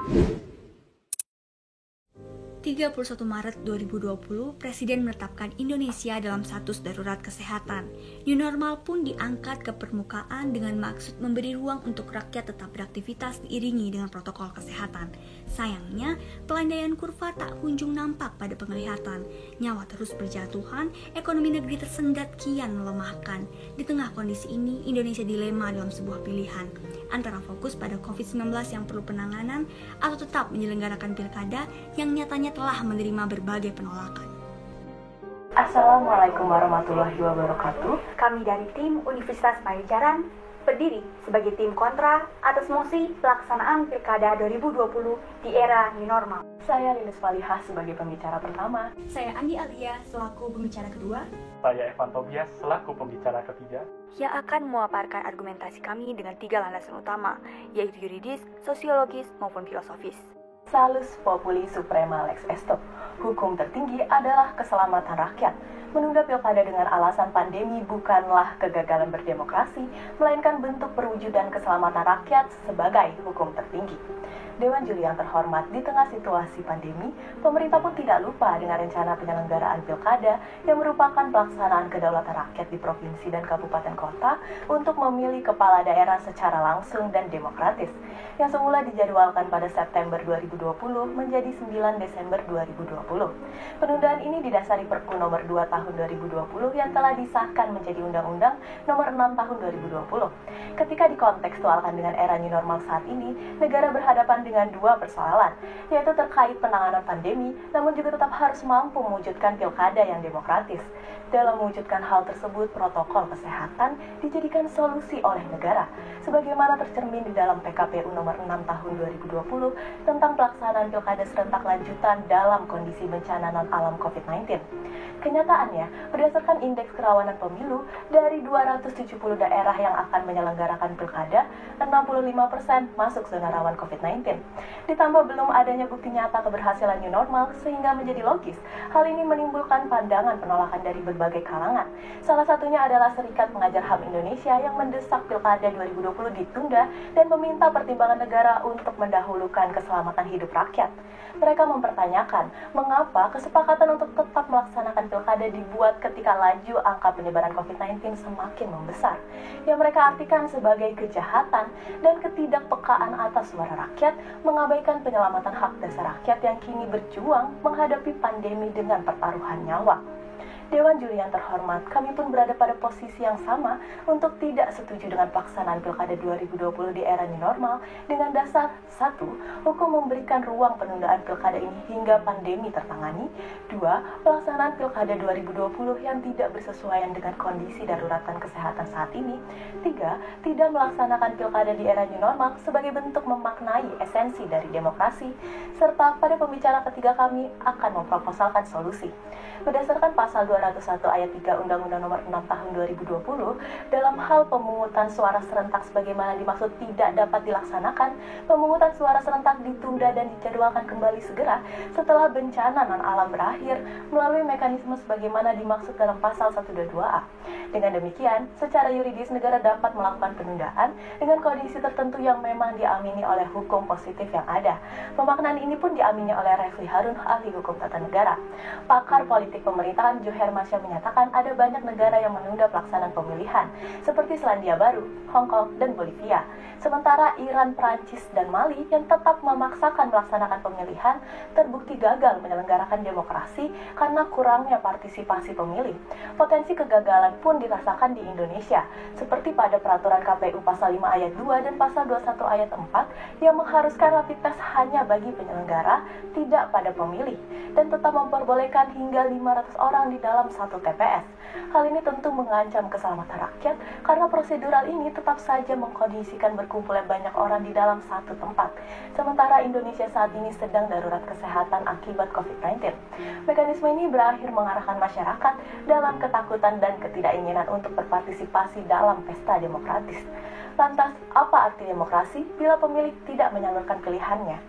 31 Maret 2020, Presiden menetapkan Indonesia dalam status darurat kesehatan. New normal pun diangkat ke permukaan dengan maksud memberi ruang untuk rakyat tetap beraktivitas diiringi dengan protokol kesehatan. Sayangnya, pelandaian kurva tak kunjung nampak pada penglihatan. Nyawa terus berjatuhan, ekonomi negeri tersendat kian melemahkan. Di tengah kondisi ini, Indonesia dilema dalam sebuah pilihan, antara fokus pada COVID-19 yang perlu penanganan atau tetap menyelenggarakan pilkada yang nyatanya telah menerima berbagai penolakan. Assalamualaikum warahmatullahi wabarakatuh. Kami dari tim Universitas Pajajaran berdiri sebagai tim kontra atas mosi pelaksanaan Pilkada 2020 di era new normal. Saya Linus Falihah sebagai pembicara pertama. Saya Andi Alia selaku pembicara kedua. Saya Evan Tobias selaku pembicara ketiga. Yang akan memaparkan argumentasi kami dengan 3 landasan utama, yaitu yuridis, sosiologis, maupun filosofis. Salus populi suprema lex esto. Hukum tertinggi adalah keselamatan rakyat. Menunda pilkada dengan alasan pandemi bukanlah kegagalan berdemokrasi, melainkan bentuk perwujudan keselamatan rakyat sebagai hukum tertinggi. Dewan Juri yang terhormat, di tengah situasi pandemi, pemerintah pun tidak lupa dengan rencana penyelenggaraan pilkada yang merupakan pelaksanaan kedaulatan rakyat di provinsi dan kabupaten kota untuk memilih kepala daerah secara langsung dan demokratis, yang semula dijadwalkan pada September 2020 menjadi 9 Desember 2020. Penundaan ini didasari Perpu nomor 2 tahun 2020 yang telah disahkan menjadi Undang-Undang nomor 6 tahun 2020. Ketika dikontekstualkan dengan era new normal saat ini, negara berhadapan dengan 2 persoalan, yaitu terkait penanganan pandemi, namun juga tetap harus mampu mewujudkan pilkada yang demokratis. Dalam mewujudkan hal tersebut, protokol kesehatan dijadikan solusi oleh negara, sebagaimana tercermin di dalam PKPU nomor 6 tahun 2020 tentang pelaksanaan pilkada serentak lanjutan dalam kondisi bencana non-alam COVID-19. Kenyataannya, berdasarkan indeks kerawanan pemilu, dari 270 daerah yang akan menyelenggarakan pilkada, 65% masuk zona rawan COVID-19. Ditambah belum adanya bukti nyata keberhasilan new normal, sehingga menjadi logis. Hal ini menimbulkan pandangan penolakan dari berbagai kalangan. Salah satunya adalah Serikat Pengajar HAM Indonesia yang mendesak pilkada 2020 ditunda dan meminta pertimbangan negara untuk mendahulukan keselamatan hidup rakyat. Mereka mempertanyakan mengapa kesepakatan untuk tetap melaksanakan pilkada dibuat ketika laju angka penyebaran COVID-19 semakin membesar, yang mereka artikan sebagai kejahatan dan ketidakpekaan atas suara rakyat, mengabaikan penyelamatan hak dasar rakyat yang kini berjuang menghadapi pandemi dengan pertaruhan nyawa. Dewan Juri yang terhormat, kami pun berada pada posisi yang sama untuk tidak setuju dengan pelaksanaan Pilkada 2020 di era new normal dengan dasar 1. Hukum memberikan ruang penundaan Pilkada ini hingga pandemi tertangani. 2. Pelaksanaan Pilkada 2020 yang tidak bersesuaian dengan kondisi daruratan kesehatan saat ini. 3. Tidak melaksanakan Pilkada di era new normal sebagai bentuk memaknai esensi dari demokrasi. Serta pada pembicara ketiga kami akan memproposalkan solusi. Berdasarkan pasal 201 ayat 3 Undang-Undang nomor 6 tahun 2020, dalam hal pemungutan suara serentak sebagaimana dimaksud tidak dapat dilaksanakan, pemungutan suara serentak ditunda dan dijadwalkan kembali segera setelah bencana non-alam berakhir melalui mekanisme sebagaimana dimaksud dalam pasal 122A. Dengan demikian, secara yuridis negara dapat melakukan penundaan dengan kondisi tertentu yang memang diamini oleh hukum positif yang ada. Pemaknaan ini pun diamini oleh Refli Harun, ahli hukum tata negara. Pakar politik pemerintahan Joe Hermansyah menyatakan ada banyak negara yang menunda pelaksanaan pemilihan, seperti Selandia Baru, Hong Kong, dan Bolivia. Sementara Iran, Prancis, dan Mali yang tetap memaksakan melaksanakan pemilihan terbukti gagal menyelenggarakan demokrasi karena kurangnya partisipasi pemilih. Potensi kegagalan pun dirasakan di Indonesia, seperti pada peraturan KPU pasal 5 ayat 2 dan pasal 21 ayat 4 yang mengharuskan rapid test hanya bagi penyelenggara, tidak pada pemilih, dan tetap memperbolehkan hingga 500 orang di dalam satu TPS. Hal ini tentu mengancam keselamatan rakyat karena prosedural ini tetap saja mengkondisikan berkumpulnya banyak orang di dalam satu tempat. Sementara Indonesia saat ini sedang darurat kesehatan akibat COVID-19. Mekanisme ini berakhir mengarahkan masyarakat dalam ketakutan dan ketidakinginan untuk berpartisipasi dalam pesta demokratis. Lantas, apa arti demokrasi bila pemilih tidak menyalurkan pilihannya?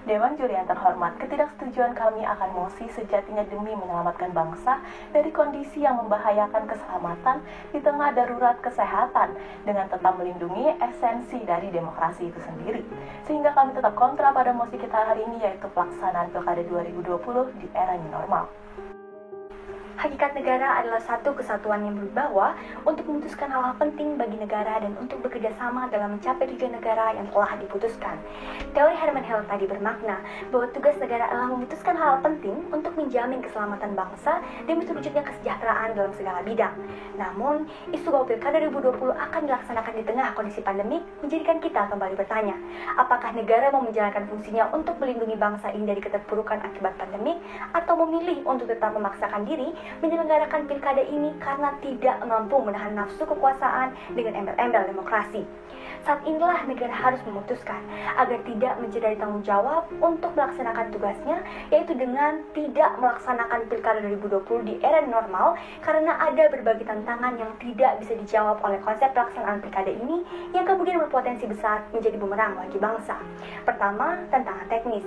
Dewan Juri yang terhormat, ketidaksetujuan kami akan mosi sejatinya demi menyelamatkan bangsa dari kondisi yang membahayakan keselamatan di tengah darurat kesehatan dengan tetap melindungi esensi dari demokrasi itu sendiri. Sehingga kami tetap kontra pada mosi kita hari ini, yaitu pelaksanaan Pilkada 2020 di era new normal. Hakikat negara adalah satu kesatuan yang berwibawa untuk memutuskan hal-hal penting bagi negara dan untuk bekerja sama dalam mencapai tujuan negara yang telah diputuskan. Teori Hermann Hesse tadi bermakna bahwa tugas negara adalah memutuskan hal-hal penting untuk menjamin keselamatan bangsa demi terwujudnya kesejahteraan dalam segala bidang. Namun, isu bahwa Pilkada 2020 akan dilaksanakan di tengah kondisi pandemik menjadikan kita kembali bertanya, apakah negara mau menjalankan fungsinya untuk melindungi bangsa ini dari keterpurukan akibat pandemik atau memilih untuk tetap memaksakan diri menyelenggarakan pilkada ini karena tidak mampu menahan nafsu kekuasaan dengan embel-embel demokrasi. Saat inilah negara harus memutuskan agar tidak mencederai tanggung jawab untuk melaksanakan tugasnya, yaitu dengan tidak melaksanakan pilkada 2020 di era normal karena ada berbagai tantangan yang tidak bisa dijawab oleh konsep pelaksanaan pilkada ini yang kemudian berpotensi besar menjadi bumerang bagi bangsa. Pertama, tantangan teknis.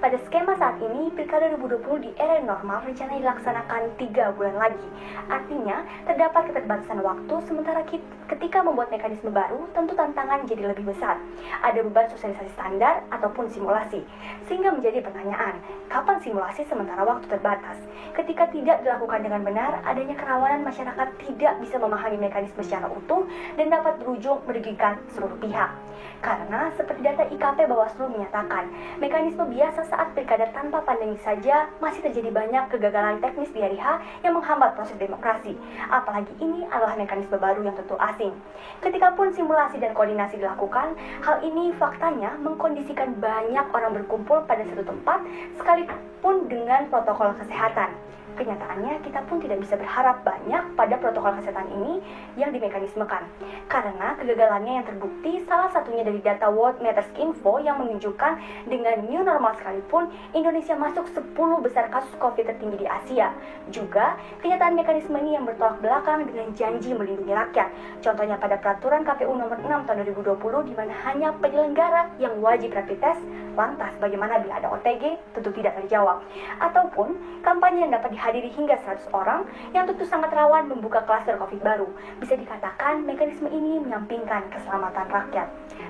Pada skema saat ini, pilkada 2020 di era normal rencana dilaksanakan 3 bulan lagi. Artinya, terdapat keterbatasan waktu sementara ketika membuat mekanisme baru, tentu tantangan jadi lebih besar. Ada beban sosialisasi standar ataupun simulasi. Sehingga menjadi pertanyaan, kapan simulasi sementara waktu terbatas? Ketika tidak dilakukan dengan benar, adanya kerawanan masyarakat tidak bisa memahami mekanisme secara utuh dan dapat berujung merugikan seluruh pihak. Karena seperti data IKP Bawaslu menyatakan, mekanisme biasa saat pilkada tanpa pandemi saja masih terjadi banyak kegagalan teknis di hari H yang menghambat proses demokrasi. Apalagi ini adalah mekanisme baru yang tentu asing. Ketika pun simulasi dan koordinasi dilakukan, hal ini faktanya mengkondisikan banyak orang berkumpul pada satu tempat sekalipun dengan protokol kesehatan. Kenyataannya, kita pun tidak bisa berharap banyak pada protokol kesehatan ini yang dimekanismekan. Karena kegagalannya yang terbukti salah satunya dari data World Matters Info yang menunjukkan dengan new normal sekalipun, Indonesia masuk 10 besar kasus COVID tertinggi di Asia. Juga, kenyataan mekanisme ini yang bertolak belakang dengan janji melindungi rakyat. Contohnya pada peraturan KPU nomor 6 tahun 2020 di mana hanya penyelenggara yang wajib rapid test, lantas bagaimana bila ada OTG? Tentu tidak terjawab. Ataupun, kampanye yang dapat dihadiri hingga 100 orang yang tentu sangat rawan membuka klaster COVID baru. Bisa dikatakan mekanisme ini menyampingkan keselamatan rakyat.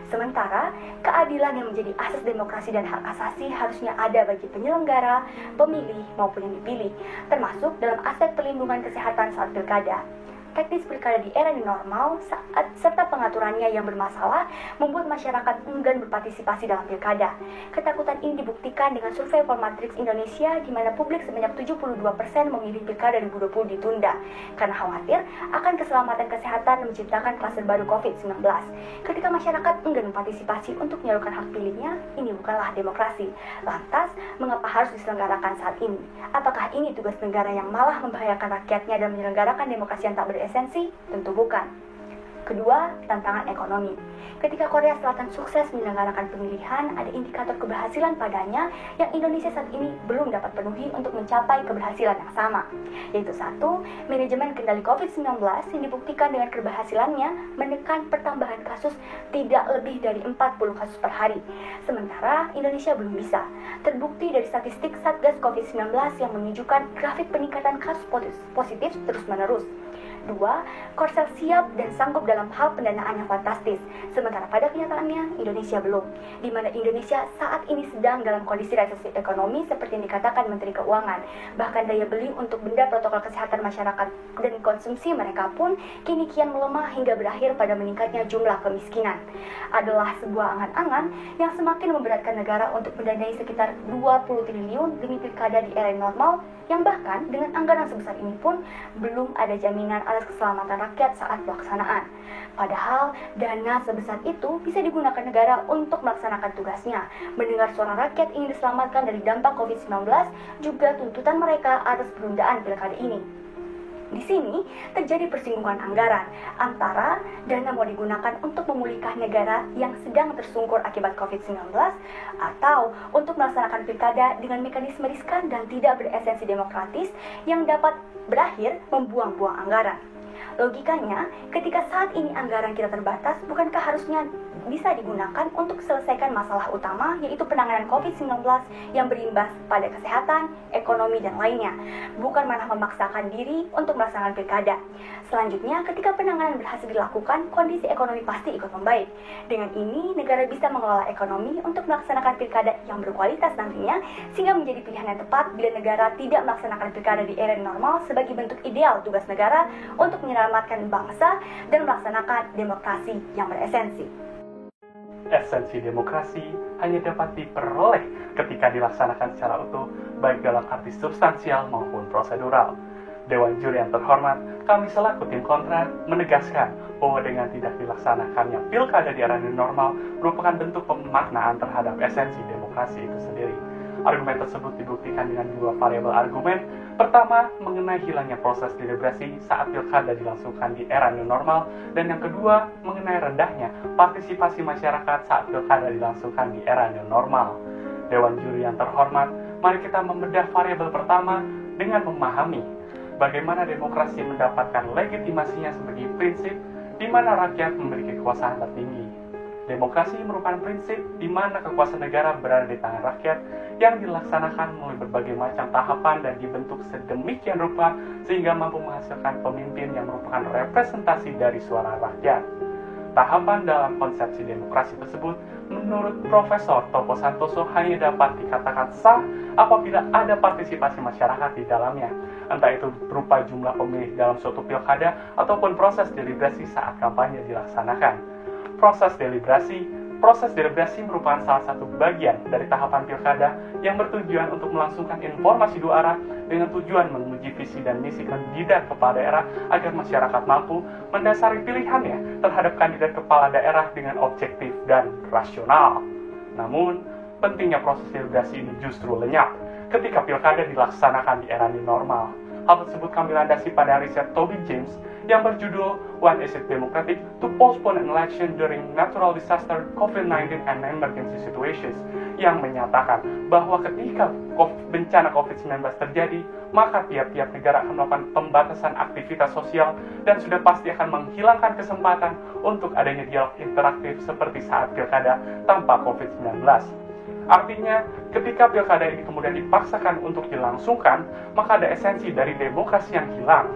Sementara, keadilan yang menjadi asas demokrasi dan hak asasi harusnya ada bagi penyelenggara, pemilih maupun yang dipilih, termasuk dalam aspek perlindungan kesehatan saat pilkada. Teknis pilkada di era normal serta pengaturannya yang bermasalah membuat masyarakat enggan berpartisipasi dalam pilkada. Ketakutan ini dibuktikan dengan survei Polmatrix Indonesia di mana publik sebanyak 72% memilih pilkada 2020 ditunda karena khawatir akan keselamatan kesehatan menciptakan klaster baru COVID-19. Ketika masyarakat enggan berpartisipasi untuk menyalurkan hak pilihnya, ini bukanlah demokrasi. Lantas, mengapa harus diselenggarakan saat ini? Apakah ini tugas negara yang malah membahayakan rakyatnya dan menyelenggarakan demokrasi yang tak esensi? Tentu bukan. Kedua, tantangan ekonomi. Ketika Korea Selatan sukses menyelenggarakan pemilihan, ada indikator keberhasilan padanya yang Indonesia saat ini belum dapat penuhi untuk mencapai keberhasilan yang sama. Yaitu satu, manajemen kendali COVID-19 yang dibuktikan dengan keberhasilannya menekan pertambahan kasus tidak lebih dari 40 kasus per hari. Sementara Indonesia belum bisa. Terbukti dari statistik Satgas COVID-19 yang menunjukkan grafik peningkatan kasus positif terus-menerus. Dua, Korsel siap dan sanggup dalam hal pendanaan yang fantastis. Sementara pada kenyataannya, Indonesia belum. Di mana Indonesia saat ini sedang dalam kondisi resesi ekonomi seperti yang dikatakan Menteri Keuangan. Bahkan daya beli untuk benda protokol kesehatan masyarakat dan konsumsi mereka pun kini kian melemah hingga berakhir pada meningkatnya jumlah kemiskinan. Adalah sebuah angan-angan yang semakin memberatkan negara untuk mendanai sekitar 20 triliun demi pilkada di era normal, yang bahkan dengan anggaran sebesar ini pun belum ada jaminan atas keselamatan rakyat saat pelaksanaan. Padahal dana sebesar itu bisa digunakan negara untuk melaksanakan tugasnya, mendengar suara rakyat ingin diselamatkan dari dampak COVID-19, juga tuntutan mereka atas penundaan pilkada ini. Di sini terjadi persinggungan anggaran antara dana mau digunakan untuk memulihkan negara yang sedang tersungkur akibat COVID-19 atau untuk melaksanakan pilkada dengan mekanisme riskan dan tidak beresensi demokratis yang dapat berakhir membuang-buang anggaran. Logikanya, ketika saat ini anggaran kita terbatas, bukankah harusnya bisa digunakan untuk selesaikan masalah utama, yaitu penanganan COVID-19 yang berimbas pada kesehatan, ekonomi, dan lainnya, bukan malah memaksakan diri untuk melaksanakan pilkada. Selanjutnya, ketika penanganan berhasil dilakukan, kondisi ekonomi pasti ikut membaik. Dengan ini, negara bisa mengelola ekonomi untuk melaksanakan pilkada yang berkualitas nantinya, sehingga menjadi pilihan yang tepat bila negara tidak melaksanakan pilkada di era normal sebagai bentuk ideal tugas negara untuk menyelamatkan bangsa dan melaksanakan demokrasi yang beresensi. Esensi demokrasi hanya dapat diperoleh ketika dilaksanakan secara utuh, baik dalam arti substansial maupun prosedural. Dewan Juri yang terhormat, kami selaku tim kontra menegaskan bahwa dengan tidak dilaksanakannya pilkada di era new normal merupakan bentuk pemaknaan terhadap esensi demokrasi itu sendiri. Argumen tersebut dibuktikan dengan dua variabel argumen. Pertama, mengenai hilangnya proses deliberasi saat pilkada dilangsungkan di era new normal, dan yang kedua, mengenai rendahnya partisipasi masyarakat saat pilkada dilangsungkan di era new normal. Dewan Juri yang terhormat, mari kita membedah variabel pertama dengan memahami bagaimana demokrasi mendapatkan legitimasinya sebagai prinsip di mana rakyat memiliki kekuasaan tertinggi. Demokrasi merupakan prinsip di mana kekuasaan negara berada di tangan rakyat yang dilaksanakan melalui berbagai macam tahapan dan dibentuk sedemikian rupa sehingga mampu menghasilkan pemimpin yang merupakan representasi dari suara rakyat. Tahapan dalam konsepsi demokrasi tersebut menurut Profesor Topo Santoso hanya dapat dikatakan sah apabila ada partisipasi masyarakat di dalamnya, entah itu berupa jumlah pemilih dalam suatu pilkada ataupun proses deliberasi saat kampanye dilaksanakan. Proses deliberasi merupakan salah satu bagian dari tahapan pilkada yang bertujuan untuk melangsungkan informasi dua arah dengan tujuan menguji visi dan misi kandidat kepala daerah agar masyarakat mampu mendasari pilihannya terhadap kandidat kepala daerah dengan objektif dan rasional. Namun, pentingnya proses deliberasi ini justru lenyap ketika pilkada dilaksanakan di era new normal. Hal tersebut kami landasi pada riset Toby James yang berjudul When is it democratic to postpone an election during natural disaster, COVID-19 and emergency situations, yang menyatakan bahwa ketika bencana COVID-19 terjadi, maka tiap-tiap negara akan melakukan pembatasan aktivitas sosial dan sudah pasti akan menghilangkan kesempatan untuk adanya dialog interaktif seperti saat pilkada tanpa COVID-19. Artinya, ketika pilkada ini kemudian dipaksakan untuk dilangsungkan, maka ada esensi dari demokrasi yang hilang.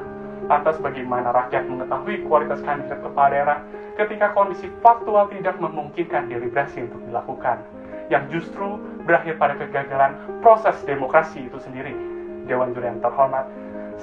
Lantas bagaimana rakyat mengetahui kualitas kandidat kepala daerah ketika kondisi faktual tidak memungkinkan deliberasi untuk dilakukan, yang justru berakhir pada kegagalan proses demokrasi itu sendiri. Dewan Juri yang terhormat,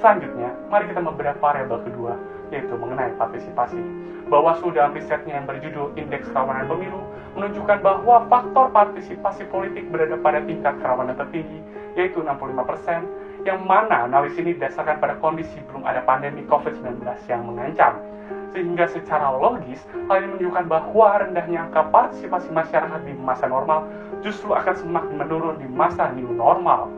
selanjutnya mari kita membedah variabel kedua, yaitu mengenai partisipasi. Bawaslu dalam risetnya yang berjudul Indeks Kerawanan Pemilu menunjukkan bahwa faktor partisipasi politik berada pada tingkat kerawanan tertinggi, yaitu 65%, yang mana analisis ini didasarkan pada kondisi belum ada pandemi COVID-19 yang mengancam. Sehingga secara logis, hal ini menunjukkan bahwa rendahnya angka partisipasi masyarakat di masa normal justru akan semakin menurun di masa new normal.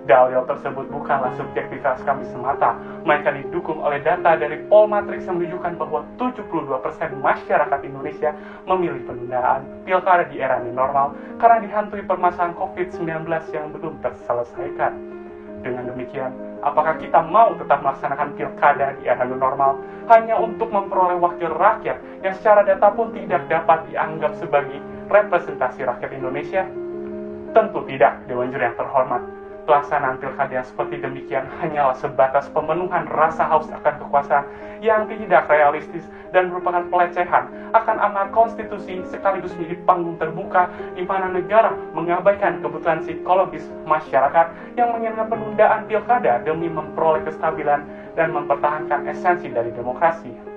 Dalil tersebut bukanlah subjektivitas kami semata, melainkan didukung oleh data dari Polmatrix yang menunjukkan bahwa 72% masyarakat Indonesia memilih penundaan pilkada di era new normal karena dihantui permasalahan COVID-19 yang belum terselesaikan. Dengan demikian, apakah kita mau tetap melaksanakan pilkada di era new normal hanya untuk memperoleh wakil rakyat yang secara data pun tidak dapat dianggap sebagai representasi rakyat Indonesia? Tentu tidak, Dewan Juri yang terhormat. Pelaksanaan pilkada yang seperti demikian hanyalah sebatas pemenuhan rasa haus akan kekuasaan yang tidak realistis dan merupakan pelecehan akan amanat konstitusi sekaligus menjadi panggung terbuka di mana negara mengabaikan kebutuhan psikologis masyarakat yang menginginkan penundaan pilkada demi memperoleh kestabilan dan mempertahankan esensi dari demokrasi.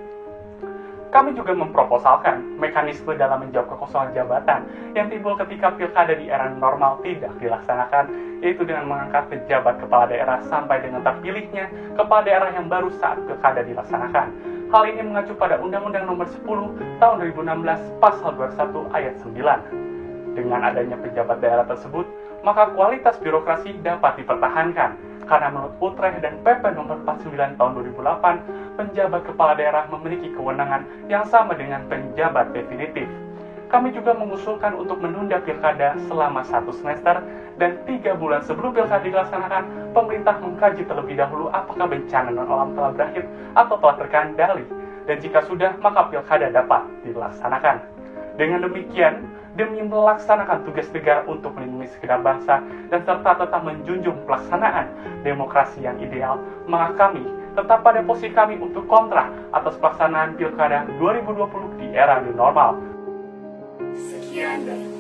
Kami juga memproposalkan mekanisme dalam menjawab kekosongan jabatan yang timbul ketika pilkada di era normal tidak dilaksanakan, yaitu dengan mengangkat pejabat kepala daerah sampai dengan terpilihnya kepala daerah yang baru saat pilkada dilaksanakan. Hal ini mengacu pada Undang-Undang Nomor 10 Tahun 2016 Pasal 21 Ayat 9. Dengan adanya pejabat daerah tersebut, maka kualitas birokrasi dapat dipertahankan. Karena menurut Utrecht dan PP Nomor 49 Tahun 2008, penjabat kepala daerah memiliki kewenangan yang sama dengan penjabat definitif. kami juga mengusulkan untuk menunda pilkada selama 1 semester dan 3 bulan sebelum pilkada dilaksanakan, pemerintah mengkaji terlebih dahulu apakah bencana non-alam telah berakhir atau telah terkendali, dan jika sudah, maka pilkada dapat dilaksanakan. Dengan demikian, demi melaksanakan tugas negara untuk melindungi segenap bangsa dan serta tetap menjunjung pelaksanaan demokrasi yang ideal, maka kami tetap pada posisi kami untuk kontra atas pelaksanaan pilkada 2020 di era new normal. Sekian dari